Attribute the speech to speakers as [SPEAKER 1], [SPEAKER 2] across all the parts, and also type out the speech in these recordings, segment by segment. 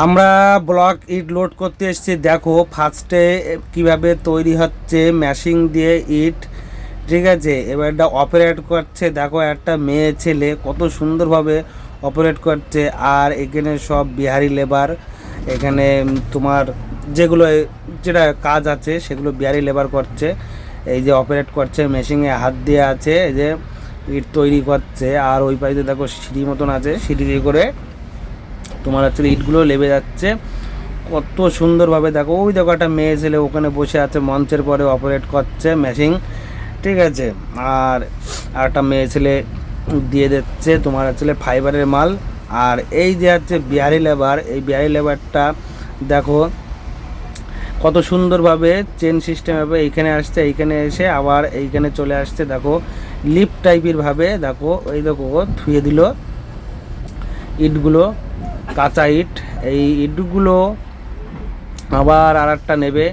[SPEAKER 1] আমরা ব্লক ইট লোড করতে এসেছি। দেখো ফার্স্টে কিভাবে তৈরি হচ্ছে ম্যাশিং দিয়ে ইট, ঠিক আছে। এবার এটা অপারেট করছে, দেখো একটা মেয়ে ছেলে কত সুন্দরভাবে অপারেট করছে। আর এখানে সব বিহারি লেবার, এখানে তোমার যেগুলো যেটা কাজ আছে সেগুলো বিহারি লেবার করছে। এই যে অপারেট করছে, মেশিনে হাত দিয়ে আছে, এই যে ইট তৈরি করছে। আর ওই পাশে দেখো সিঁড়ি মতন আছে, সিঁড়ি দিয়ে করে তোমার হচ্ছে ইটগুলো লেবে যাচ্ছে কত সুন্দরভাবে। দেখো ওই দেখো একটা মেয়ে ছেলে ওখানে বসে আছে, মঞ্চের পরে অপারেট করছে মেশিন, ঠিক আছে। আর একটা মেয়ে ছেলে দিয়ে দিচ্ছে তোমার হচ্ছে ফাইবারের মাল। আর এই যে হচ্ছে বিহারি লেবার, এই বিহারি লেবারটা দেখো কত সুন্দরভাবে চেন সিস্টেমভাবে এইখানে আসছে, এইখানে এসে আবার এইখানে চলে আসছে। দেখো লিফট টাইপের ভাবে, দেখো এই দেখো ধুয়ে দিল ইটগুলো, কাঁচা ইট। এই ইটগুলো আবার আর একটা নেবে,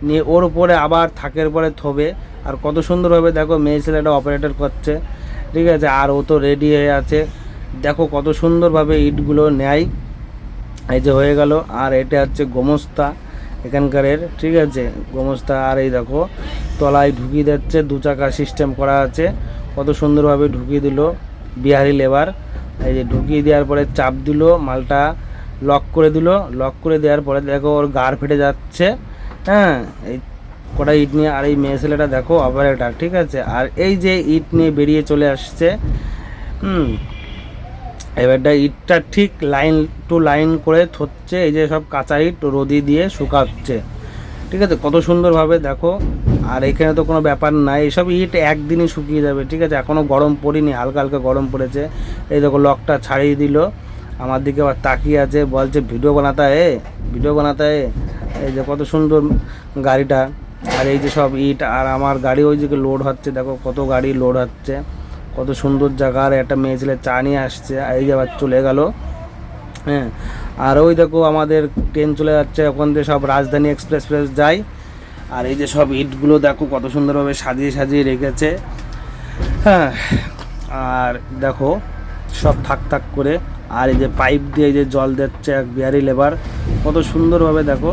[SPEAKER 1] নিয়ে ওর উপরে আবার থাকের উপরে থবে। আর কত সুন্দরভাবে দেখো মেয়ে ছেলেটা অপারেটর করছে, ঠিক আছে। আর ও তো রেডি হয়ে আছে, দেখো কত সুন্দরভাবে ইটগুলো নেয়। এই যে হয়ে গেল। আর এটা হচ্ছে গোমস্তা এখানকারের, ঠিক আছে, গোমস্তা। আর এই দেখো তলায় ঢুকিয়ে দিচ্ছে, দু চাকা সিস্টেম করা আছে, কত সুন্দরভাবে ঢুকিয়ে দিল বিহারি লেবার। এই যে ঢুকিয়ে দেওয়ার পরে চাপ দিল, মালটা লক করে দিল। লক করে দেওয়ার পরে দেখো ওর গাড় ফেটে যাচ্ছে, হ্যাঁ। এই কটা ইট নিয়ে, আর এই মেয়ে ছেলেটা দেখো অপারেটার, ঠিক আছে। আর এই যে ইট নিয়ে বেরিয়ে চলে আসছে, এবারটা ইটটা ঠিক লাইন টু লাইন করে থচ্ছে। এই যে সব কাঁচা ইট রোদি দিয়ে শুকাচ্ছে, ঠিক আছে, কত সুন্দরভাবে দেখো। আর এখানে তো কোনো ব্যাপার নাই, এসব ইট একদিনই শুকিয়ে যাবে, ঠিক আছে। এখনও গরম পড়েনি, হালকা হালকা গরম পড়েছে। এই দেখো লকটা ছাড়িয়ে দিল, আমার দিকে আবার তাকিয়ে আছে, বলছে ভিডিও বানাতা এ, ভিডিও বানাতা এ। এই যে কত সুন্দর গাড়িটা। আর এই যে সব ইট, আর আমার গাড়ি ওই দিকে লোড হচ্ছে, দেখো কত গাড়ি লোড হচ্ছে, কত সুন্দর জায়গা। আর একটা মেয়ে ছেলে চা নিয়ে আসছে, এই যে আবার চলে গেল, হ্যাঁ। আর ওই দেখো আমাদের ট্রেন চলে যাচ্ছে, ওখান থেকে সব রাজধানী এক্সপ্রেস যায়। আর এই যে সব ইটগুলো দেখো কত সুন্দরভাবে সাজিয়ে সাজিয়ে রেখেছে, হ্যাঁ। আর দেখো সব থাক থাক করে। আর এই যে পাইপ দিয়ে এই যে জল দিচ্ছে এক বিহারি লেবার, কত সুন্দরভাবে দেখো,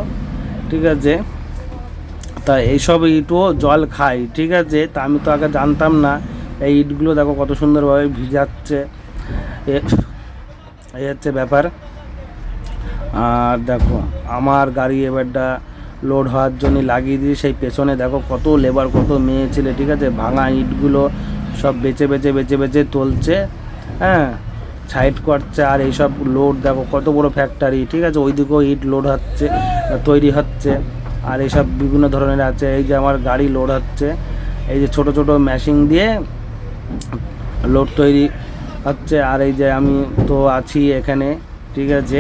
[SPEAKER 1] ঠিক আছে। তা এইসব ইটও জল খায়, ঠিক আছে। তা আমি তো আগে জানতাম না। এই ইটগুলো দেখো কত সুন্দরভাবে ভিজাচ্ছে, এই হচ্ছে ব্যাপার। আর দেখো আমার গাড়ি এবারটা লোড হওয়ার জন্য লাগিয়ে দিয়ে সেই পেছনে দেখো কত লেবার, কত মেয়ে ছেলে, ঠিক আছে। ভাঙা ইটগুলো সব বেচে বেচে বেচে বেচে তুলছে, হ্যাঁ, সাইড করছে। আর এইসব লোড দেখো কত বড় ফ্যাক্টরি, ঠিক আছে, ওইদিকেও ইট লোড হচ্ছে, তৈরি হচ্ছে। আর এইসব বিভিন্ন ধরনের আছে। এই যে আমার গাড়ি লোড হচ্ছে, এই যে ছোট ছোট মেশিন দিয়ে লোড তৈরি হচ্ছে। আর এই যে আমি তো আছি এখানে, ঠিক আছে।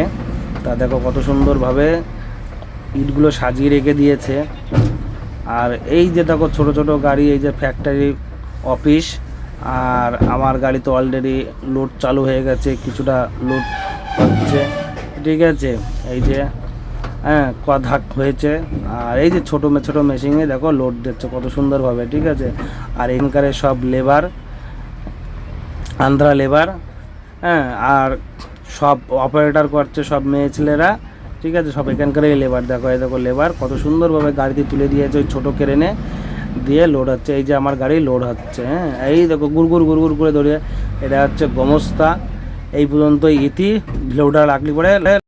[SPEAKER 1] তা দেখো কত সুন্দরভাবে ইটগুলো সাজিয়ে রেখে দিয়েছে। আর এই যে দেখো ছোট ছোট গাড়ি, এই যে ফ্যাক্টরি অফিস। আর আমার গাড়ি তো অলরেডি লোড চালু হয়ে গেছে, কিছুটা লোড হচ্ছে, ঠিক আছে। এই যে হ্যাঁ কধাক হয়েছে। আর এই যে ছোটো ছোটো মেশিনে দেখো লোড দিচ্ছে কত সুন্দরভাবে, ঠিক আছে। আর এখানকার সব লেবার, আন্ধ্রা লেবার, হ্যাঁ। আর সব অপারেটর করছে সব মেয়ে ছেলেরা, ঠিক আছে, সব এখানকারই লেবার। দেখো এই দেখো লেবার কত সুন্দরভাবে গাড়িতে তুলে দিয়েছে ওই ছোটো ক্রেনে দিয়ে লোড হচ্ছে। এই যে আমার গাড়ি লোড হচ্ছে, হ্যাঁ। এই দেখো গুড়গুড় গুড়গুড় করে ধরে, এটা হচ্ছে গোমস্তা। এই পর্যন্ত ইতি, ভিডিওটা রাখলি পরে।